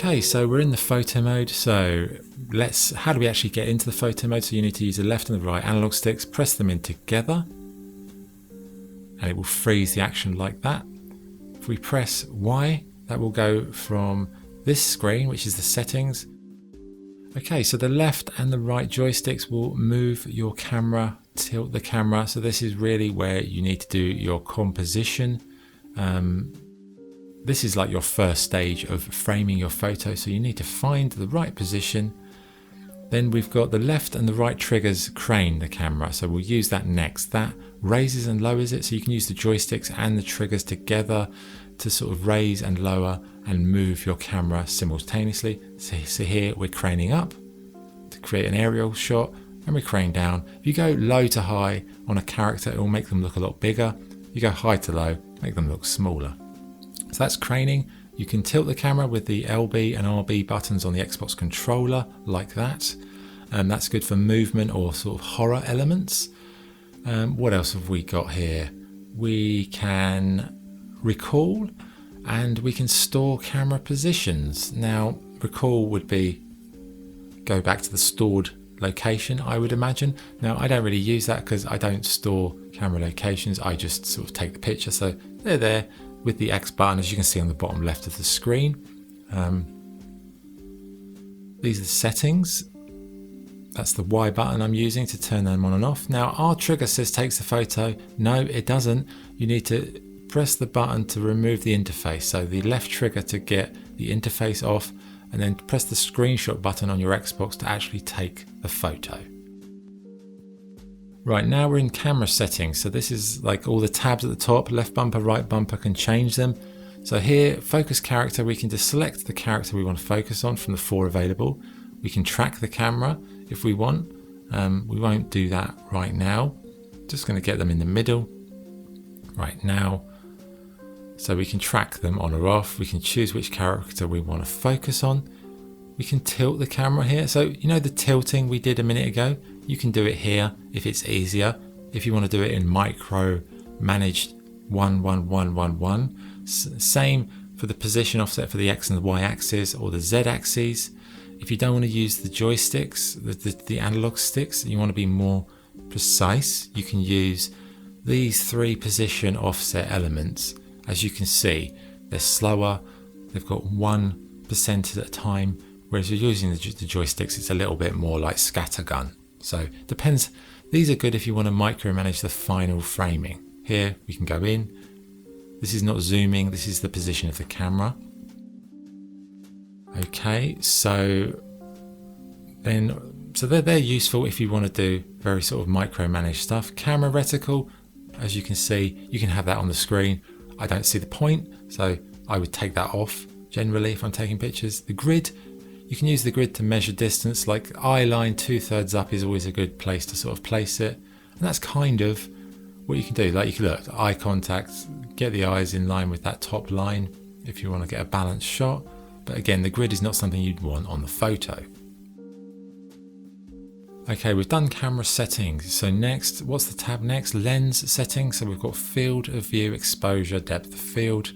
Okay, so we're in the photo mode. So how do we actually get into the photo mode? So you need to use the left and the right analog sticks, press them in together, and it will freeze the action like that. If we press Y, that will go from this screen, which is the settings. Okay, so the left and the right joysticks will move your camera, tilt the camera. So this is really where you need to do your composition. This is like your first stage of framing your photo. So you need to find the right position. Then we've got the left and the right triggers crane the camera. So we'll use that next. That raises and lowers it. So you can use the joysticks and the triggers together to sort of raise and lower and move your camera simultaneously. So here we're craning up to create an aerial shot, and we crane down. If you go low to high on a character, it will make them look a lot bigger. You go high to low, make them look smaller. So that's craning. You can tilt the camera with the LB and RB buttons on the Xbox controller like that. That's good for movement or sort of horror elements. What else have we got here? We can recall and we can store camera positions. Now, recall would be go back to the stored location, I would imagine. Now, I don't really use that because I don't store camera locations. I just sort of take the picture. So they're there with the X button, as you can see on the bottom left of the screen. These are the settings. That's the Y button I'm using to turn them on and off. Now, our trigger says takes the photo. No, it doesn't. You need to press the button to remove the interface. So the left trigger to get the interface off, and then press the screenshot button on your Xbox to actually take the photo. Right, now we're in camera settings. So this is like all the tabs at the top, left bumper, right bumper, can change them. So here, focus character, we can just select the character we want to focus on from the 4 available. We can track the camera if we want. We won't do that right now. Just going to get them in the middle right now. So we can track them on or off. We can choose which character we want to focus on. We can tilt the camera here. So you know the tilting we did a minute ago? You can do it here if it's easier. If you want to do it in micro managed 1, 1, 1, 1, 1. Same for the position offset for the X and the Y axis or the Z axes. If you don't want to use the joysticks, the analog sticks, you want to be more precise, you can use these 3 position offset elements. As you can see, they're slower, they've got 1% at a time, whereas you're using the joysticks, it's a little bit more like scattergun. So depends. These are good if you want to micromanage the final framing. Here we can go in. This is not zooming, this is the position of the camera. Okay, so they're useful if you want to do very sort of micromanage stuff. Camera reticle, as you can see, you can have that on the screen. I don't see the point, so I would take that off generally if I'm taking pictures. The grid, you can use the grid to measure distance, like eye line 2/3 up is always a good place to sort of place it. And that's kind of what you can do. Like you can look, eye contact, get the eyes in line with that top line if you want to get a balanced shot. But again, the grid is not something you'd want on the photo. Okay, we've done camera settings. So next, what's the tab next? Lens settings. So we've got field of view, exposure, depth of field.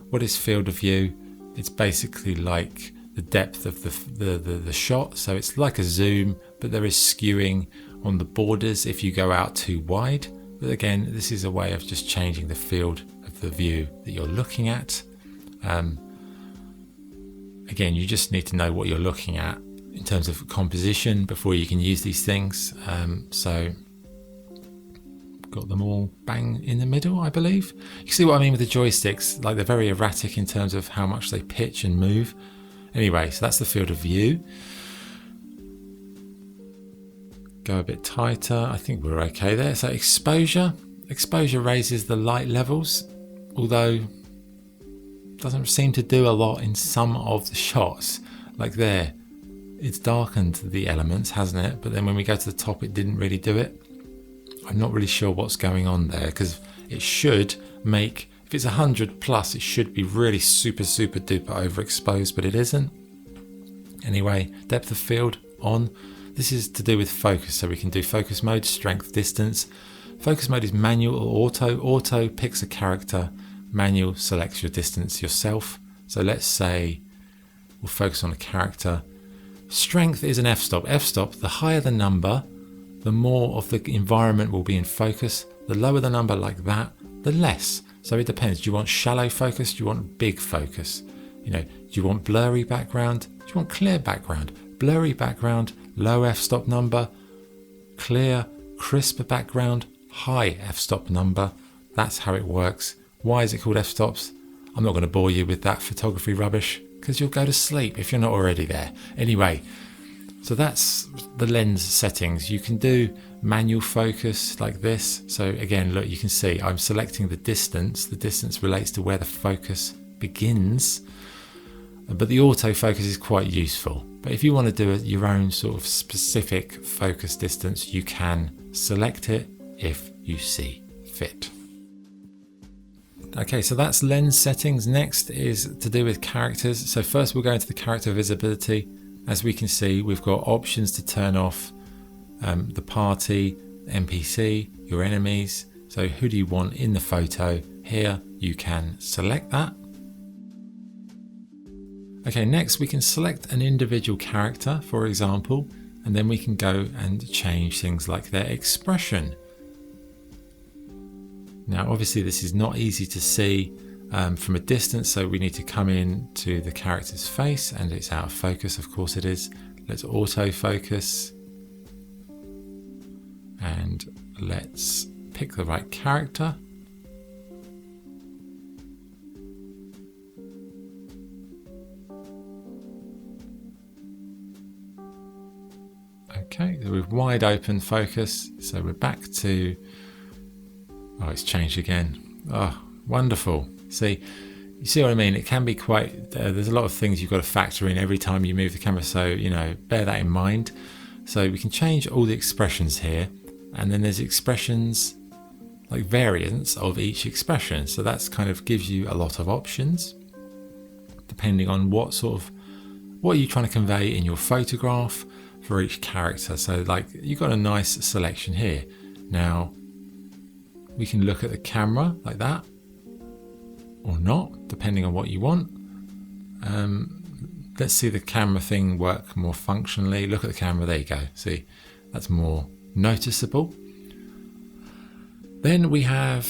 What is field of view? It's basically like the depth of the shot. So it's like a zoom, but there is skewing on the borders if you go out too wide. But again, this is a way of just changing the field of the view that you're looking at. Again, you just need to know what you're looking at in terms of composition before you can use these things. So got them all bang in the middle, I believe. You see what I mean with the joysticks, like they're very erratic in terms of how much they pitch and move. Anyway, so that's the field of view. Go a bit tighter. I think we're okay there. So exposure raises the light levels, although doesn't seem to do a lot in some of the shots. Like there, it's darkened the elements, hasn't it? But then when we go to the top, it didn't really do it. I'm not really sure what's going on there, because it should make, if it's 100 plus, it should be really super duper overexposed, but it isn't. Anyway, depth of field on. This is to do with focus, so we can do focus mode, strength, distance. Focus mode is manual or auto. Auto picks a character. Manual selects your distance yourself. So let's say we'll focus on a character. Strength is an f-stop. F-stop, the higher the number, the more of the environment will be in focus. The lower the number like that, the less. So it depends. Do you want shallow focus? Do you want big focus? Do you want blurry background? Do you want clear background? Blurry background, low f-stop number. Clear, crisp background, high f-stop number. That's how it works. Why is it called f-stops? I'm not going to bore you with that photography rubbish because you'll go to sleep if you're not already there. Anyway, so that's the lens settings. You can do manual focus like this. So again, look, you can see I'm selecting the distance. The distance relates to where the focus begins, but the autofocus is quite useful. But if you want to do your own sort of specific focus distance, you can select it if you see fit. Okay, so that's lens settings. Next is to do with characters. So first we'll go into the character visibility. As we can see, we've got options to turn off the party, NPC, your enemies. So who do you want in the photo? Here you can select that. Okay, next we can select an individual character, for example, and then we can go and change things like their expression. Now obviously this is not easy to see from a distance, so we need to come in to the character's face, and it's out of focus, of course it is. Let's autofocus and let's pick the right character. Okay, so we've wide open focus, so we're back to, oh, it's changed again. Oh, wonderful. See, you see what I mean? It can be quite, there's a lot of things you've got to factor in every time you move the camera, so, bear that in mind. So we can change all the expressions here, and then there's expressions, like variants of each expression. So that's kind of gives you a lot of options, depending on what are you trying to convey in your photograph for each character. So like you've got a nice selection here. Now we can look at the camera like that or not, depending on what you want. Let's see the camera thing work more functionally. Look at the camera, there you go. See, that's more noticeable. Then we have,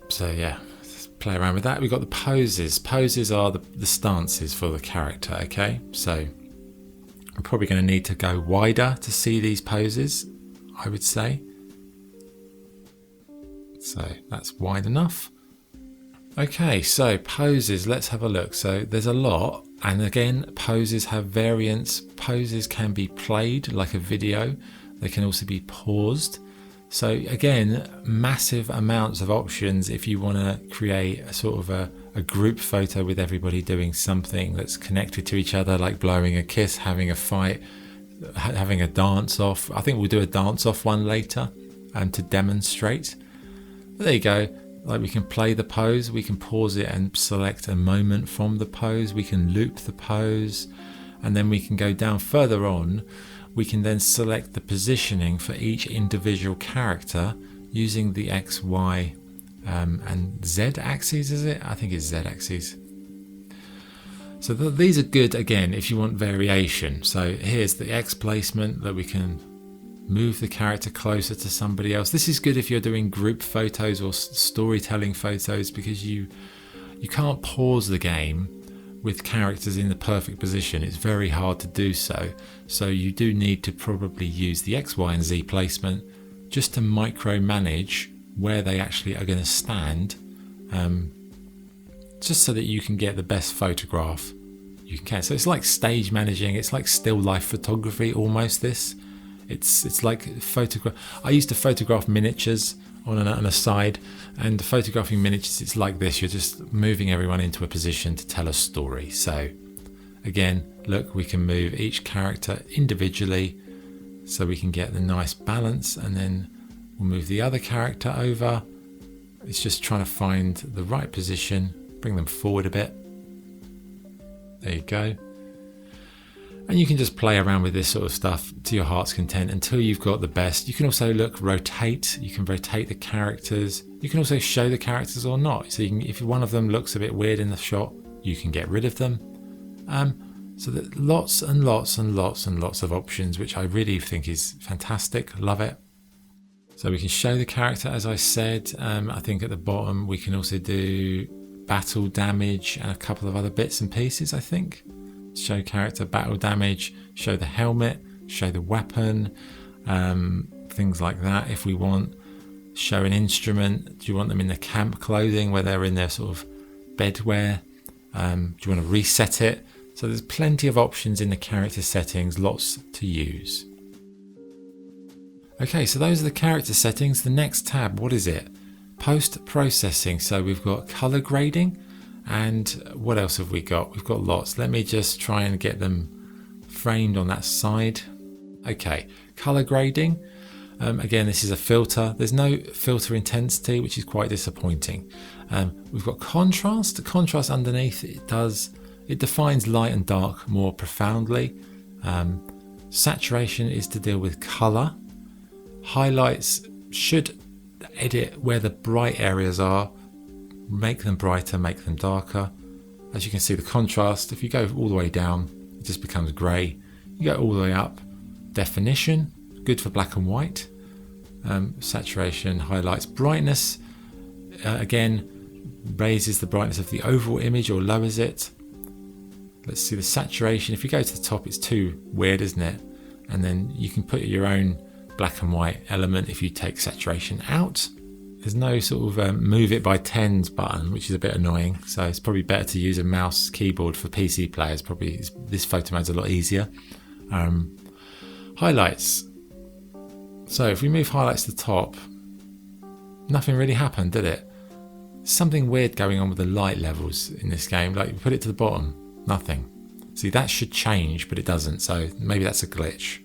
so yeah, let's play around with that. We've got the poses. Poses are the stances for the character, okay? So I'm probably going to need to go wider to see these poses, I would say. So that's wide enough. Okay, so poses, let's have a look. So there's a lot, and again, poses have variants. Poses can be played like a video. They can also be paused. So again, massive amounts of options if you want to create a sort of a group photo with everybody doing something that's connected to each other, like blowing a kiss, having a fight, having a dance off. I think we'll do a dance off one later to demonstrate. But there you go. Like we can play the pose, we can pause it and select a moment from the pose, we can loop the pose, and then we can go down further on. We can then select the positioning for each individual character using the X, Y, and Z axes, is it? I think it's Z axes. So these are good, again, if you want variation. So here's the X placement that we can move the character closer to somebody else. This is good if you're doing group photos or storytelling photos, because you can't pause the game with characters in the perfect position. It's very hard to do so. So you do need to probably use the X, Y, and Z placement just to micromanage where they actually are going to stand, just so that you can get the best photograph you can. So it's like stage managing. It's like still life photography almost. It's like photograph. I used to photograph miniatures on a side, and photographing miniatures, it's like this. You're just moving everyone into a position to tell a story. So again, look, we can move each character individually so we can get the nice balance, and then we'll move the other character over. It's just trying to find the right position, bring them forward a bit. There you go. And you can just play around with this sort of stuff to your heart's content until you've got the best. You can also rotate. You can rotate the characters. You can also show the characters or not. So you can, if one of them looks a bit weird in the shot, you can get rid of them. So that lots and lots and lots and lots of options, which I really think is fantastic. Love it. So we can show the character, as I said. I think at the bottom we can also do battle damage and a couple of other bits and pieces, I think. Show character battle damage, show the helmet, show the weapon, things like that if we want. Show an instrument. Do you want them in the camp clothing where they're in their sort of bedwear? Do you want to reset it? So there's plenty of options in the character settings, lots to use. Okay, so those are the character settings. The next tab, what is it? Post-processing. So we've got color grading, and what else have we got? We've got lots. Let me just try and get them framed on that side. Okay, color grading. Again, this is a filter. There's no filter intensity, which is quite disappointing. We've got contrast. Contrast underneath, it defines light and dark more profoundly. Saturation is to deal with color. Highlights should edit where the bright areas are, make them brighter, make them darker. As you can see, the contrast, if you go all the way down, it just becomes grey. You go all the way up, definition, good for black and white. Saturation, highlights, brightness, again, raises the brightness of the overall image or lowers it. Let's see the saturation. If you go to the top, it's too weird, isn't it? And then you can put your own black and white element if you take saturation out. There's no sort of move it by tens button, which is a bit annoying. So it's probably better to use a mouse keyboard for PC players. Probably this photo mode's a lot easier. Highlights. So if we move highlights to the top, nothing really happened, did it? Something weird going on with the light levels in this game. Like you put it to the bottom, nothing. See, that should change, but it doesn't. So maybe that's a glitch.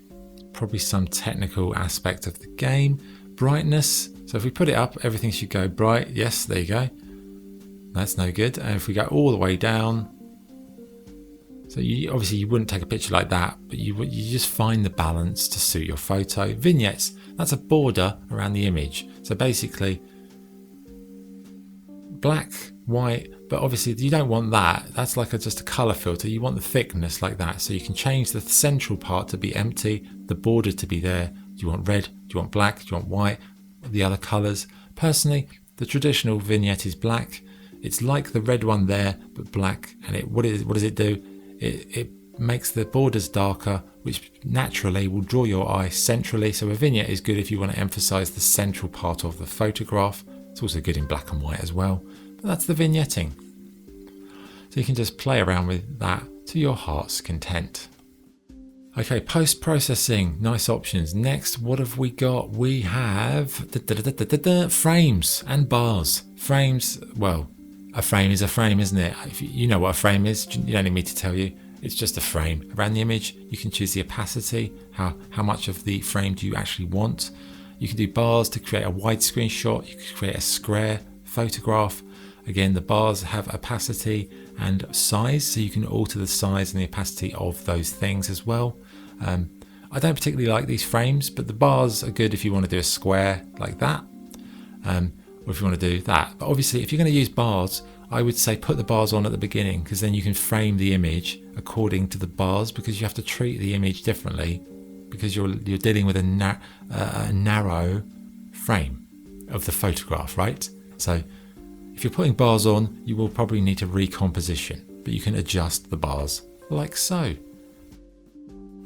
Probably some technical aspect of the game. Brightness. So if we put it up, everything should go bright. Yes, there you go. That's no good. And if we go all the way down, so obviously you wouldn't take a picture like that, but you just find the balance to suit your photo. Vignettes, that's a border around the image. So basically, black, white, but obviously you don't want that. That's like just a color filter. You want the thickness like that. So you can change the central part to be empty, the border to be there. Do you want red? Do you want black? Do you want white? The other colors. Personally, the traditional vignette is black. It's like the red one there, but black. And what does it do? It makes the borders darker, which naturally will draw your eye centrally. So a vignette is good if you want to emphasize the central part of the photograph. It's also good in black and white as well. But that's the vignetting. So you can just play around with that to your heart's content. Okay, post-processing, nice options. Next, what have we got? We have frames and bars. Frames, well, a frame is a frame, isn't it? If you know what a frame is, you don't need me to tell you. It's just a frame. Around the image, you can choose the opacity, how much of the frame do you actually want. You can do bars to create a widescreen shot. You can create a square photograph. Again, the bars have opacity and size, so you can alter the size and the opacity of those things as well. I don't particularly like these frames, but the bars are good if you want to do a square like that, or if you want to do that. But obviously, if you're going to use bars, I would say put the bars on at the beginning, because then you can frame the image according to the bars, because you have to treat the image differently, because you're dealing with a narrow frame of the photograph, right? So if you're putting bars on, you will probably need to recomposition, but you can adjust the bars like so.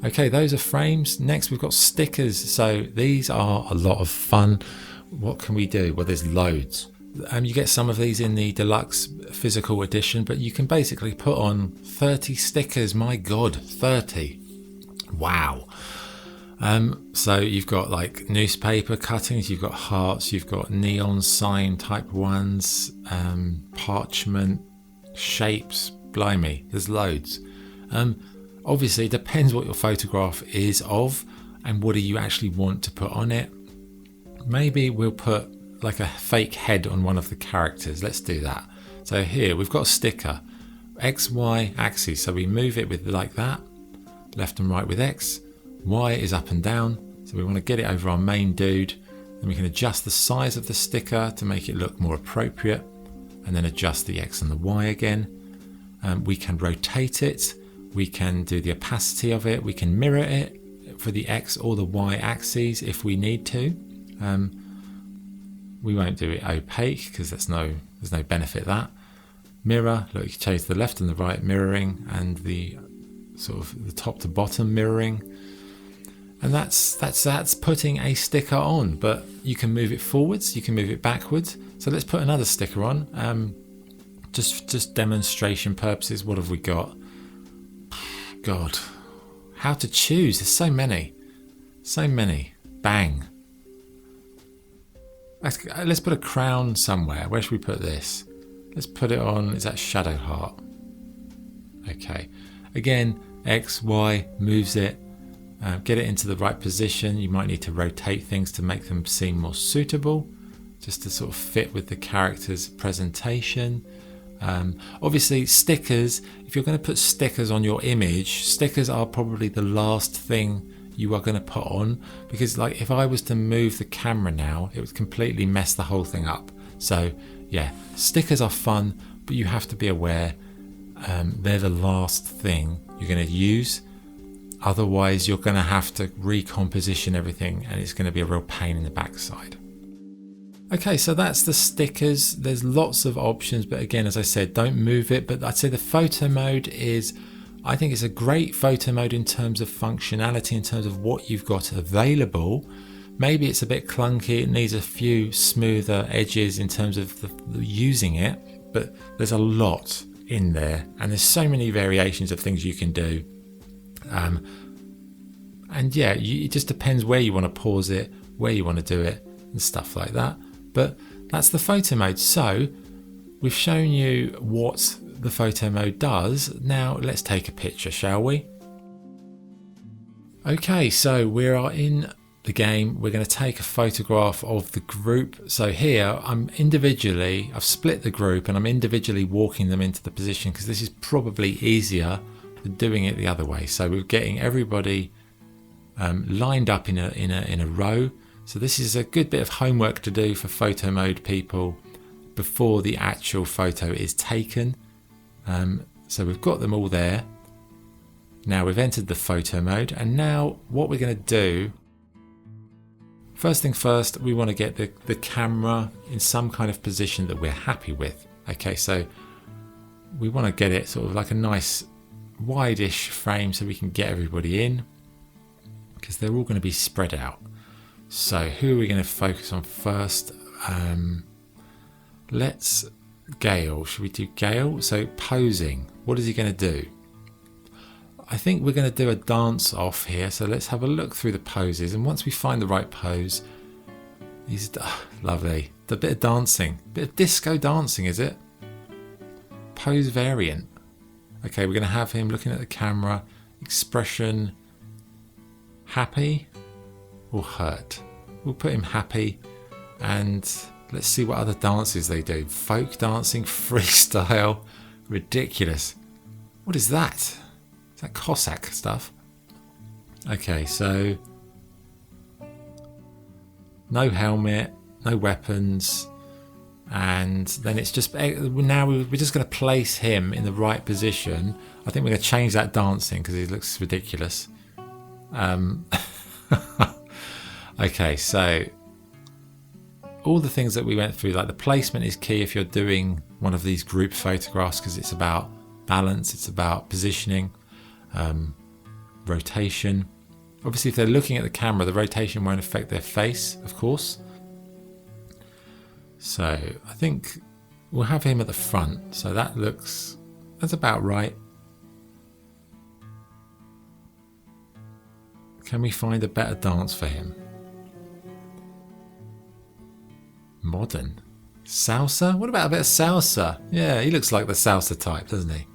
Okay, those are frames. Next, we've got stickers. So these are a lot of fun. What can we do? Well, there's loads. You get some of these in the Deluxe Physical Edition, but you can basically put on 30 stickers. My God, 30. Wow. So you've got like newspaper cuttings, you've got hearts, you've got neon sign type ones, parchment, shapes, blimey, there's loads. Obviously it depends what your photograph is of and what do you actually want to put on it. Maybe we'll put like a fake head on one of the characters. Let's do that. So here we've got a sticker, XY axis, so we move it with like that, left and right with X. Y is up and down, so we want to get it over our main dude. Then we can adjust the size of the sticker to make it look more appropriate, and then adjust the X and the Y again. We can rotate it. We can do the opacity of it. We can mirror it for the X or the Y axes if we need to. We won't do it opaque because there's no benefit that. Mirror, look, you can change the left and the right mirroring and the sort of the top to bottom mirroring. And that's putting a sticker on, but you can move it forwards, you can move it backwards. So let's put another sticker on. Just demonstration purposes. What have we got? God, how to choose? There's so many. Bang. Let's put a crown somewhere. Where should we put this? Let's put it on, is that Shadow Heart? Okay. Again, X, Y, moves it. Get it into the right position. You might need to rotate things to make them seem more suitable, just to sort of fit with the character's presentation. Obviously, stickers, if you're going to put stickers on your image, stickers are probably the last thing you are going to put on, because like if I was to move the camera now, it would completely mess the whole thing up. So yeah, stickers are fun, but you have to be aware they're the last thing you're going to use. Otherwise, you're going to have to recomposition everything, and it's going to be a real pain in the backside. Okay, so that's the stickers. There's lots of options, but again, as I said, don't move it. But I'd say the photo mode is, I think it's a great photo mode in terms of functionality, in terms of what you've got available. Maybe it's a bit clunky, it needs a few smoother edges in terms of the using it, but there's a lot in there, and there's so many variations of things you can do. And yeah, it just depends where you want to pause it, where you want to do it, and stuff like that. But that's the photo mode. So we've shown you what the photo mode does. Now let's take a picture, shall we? Okay, so we are in the game. We're going to take a photograph of the group. So here I've split the group and I'm individually walking them into the position, because this is probably easier than doing it the other way. So we're getting everybody lined up in a row. So this is a good bit of homework to do for photo mode people before the actual photo is taken. So we've got them all there. Now we've entered the photo mode, and now what we're going to do, first thing first, we want to get the camera in some kind of position that we're happy with. Okay, so we want to get it sort of like a nice wide-ish frame so we can get everybody in, because they're all going to be spread out. So who are we going to focus on first? Let's Gale. Should we do Gale? So posing. What is he going to do? I think we're going to do a dance off here. So let's have a look through the poses, and once we find the right pose, he's lovely. A bit of dancing, a bit of disco dancing, is it? Pose variant. Okay, we're going to have him looking at the camera. Expression. Happy or hurt? We'll put him happy, and let's see what other dances they do. Folk dancing, freestyle, ridiculous. What is that? Is that Cossack stuff? Okay, so no helmet, no weapons, and then it's just, now we're just going to place him in the right position. I think we're going to change that dancing because he looks ridiculous. Okay, so all the things that we went through, like the placement is key if you're doing one of these group photographs, because it's about balance, it's about positioning, rotation. Obviously, if they're looking at the camera, the rotation won't affect their face, of course. So I think we'll have him at the front. So that's about right. Can we find a better dance for him? Modern. Salsa? What about a bit of salsa? Yeah, he looks like the salsa type, doesn't he?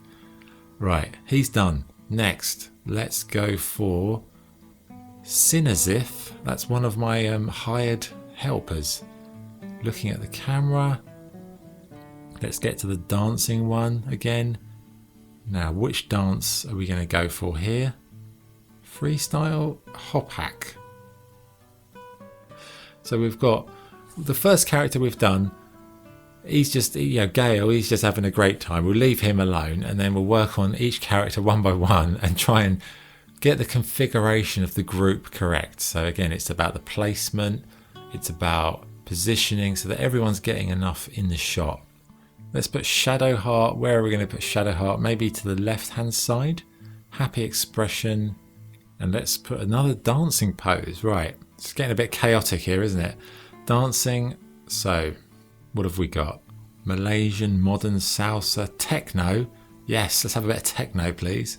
Right, he's done. Next, let's go for Sinazif. That's one of my hired helpers. Looking at the camera. Let's get to the dancing one again. Now, which dance are we going to go for here? Freestyle hop hack. So we've got the first character we've done he's just, Gale, he's just having a great time. We'll leave him alone, and then we'll work on each character one by one and try and get the configuration of the group correct. So again, it's about the placement, it's about positioning so that everyone's getting enough in the shot. Let's put Shadowheart. Where are we going to put Shadowheart? Maybe to the left hand side. Happy expression. And let's put another dancing pose. Right, it's getting a bit chaotic here, isn't it? Dancing. So what have we got? Malaysian, modern, salsa, techno. Yes, let's have a bit of techno, please.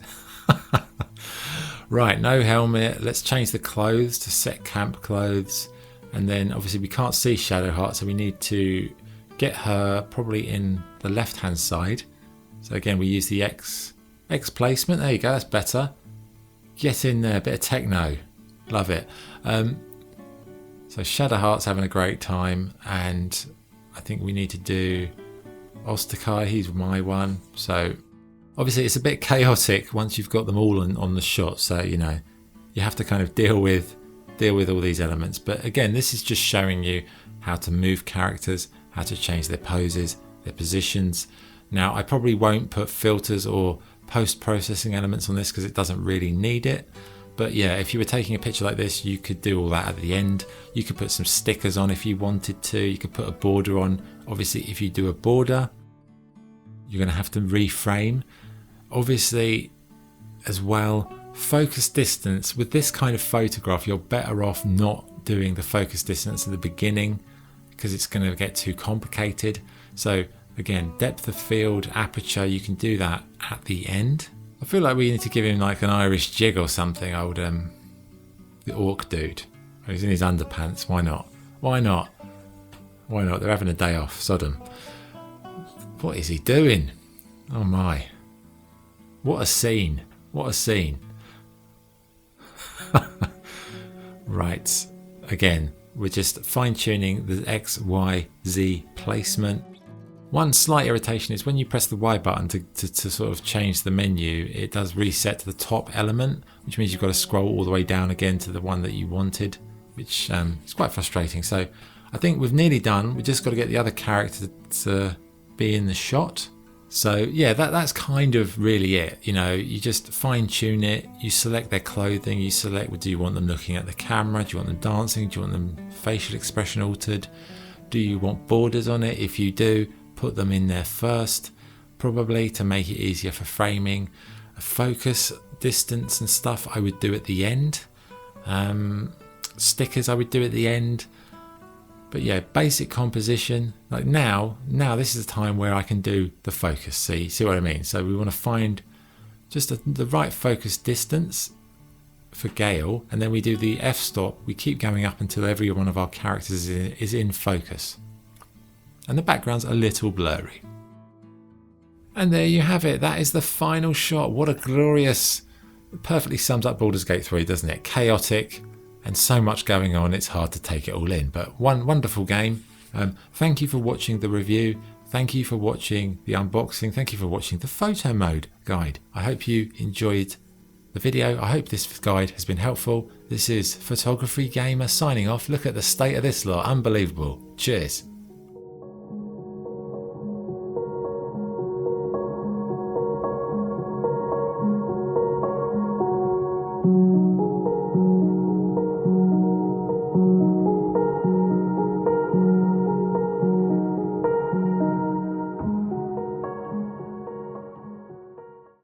Right, no helmet. Let's change the clothes to set camp clothes. And then obviously we can't see Shadowheart, so we need to get her probably in the left hand side. So again, we use the X placement. There you go, that's better. Get in there, a bit of techno. Love it. So Shadowheart's having a great time, and I think we need to do Ostakai. He's my one. So obviously it's a bit chaotic once you've got them all on the shot. So you have to kind of deal with all these elements. But again, this is just showing you how to move characters, how to change their poses, their positions. Now, I probably won't put filters or post-processing elements on this because it doesn't really need it. But yeah, if you were taking a picture like this, you could do all that at the end. You could put some stickers on if you wanted to. You could put a border on. Obviously, if you do a border, you're going to have to reframe. Obviously, as well, focus distance. With this kind of photograph, you're better off not doing the focus distance at the beginning because it's going to get too complicated. So again, depth of field, aperture, you can do that at the end. I feel like we need to give him like an Irish jig or something, old the orc dude. He's in his underpants, why not? Why not? Why not? They're having a day off, Sodom. What is he doing? Oh my. What a scene. What a scene. Right, again, we're just fine-tuning the X, Y, Z placement. One slight irritation is when you press the Y button to sort of change the menu, it does reset to the top element, which means you've got to scroll all the way down again to the one that you wanted, which is quite frustrating. So I think we've nearly done. We've just got to get the other character to be in the shot. So yeah, that's kind of really it. You just fine tune it. You select their clothing. You select, do you want them looking at the camera? Do you want them dancing? Do you want them facial expression altered? Do you want borders on it? If you do, put them in there first, probably to make it easier for framing. A focus, distance and stuff I would do at the end. Stickers I would do at the end. But yeah, basic composition. Like now this is the time where I can do the focus. See what I mean? So we want to find just the right focus distance for Gale, and then we do the f-stop. We keep going up until every one of our characters is in focus. And the background's a little blurry. And there you have it. That is the final shot. What a glorious, perfectly sums up Baldur's Gate 3, doesn't it? Chaotic and so much going on, it's hard to take it all in. But one wonderful game. Thank you for watching the review. Thank you for watching the unboxing. Thank you for watching the photo mode guide. I hope you enjoyed the video. I hope this guide has been helpful. This is Photography Gamer signing off. Look at the state of this lot. Unbelievable. Cheers.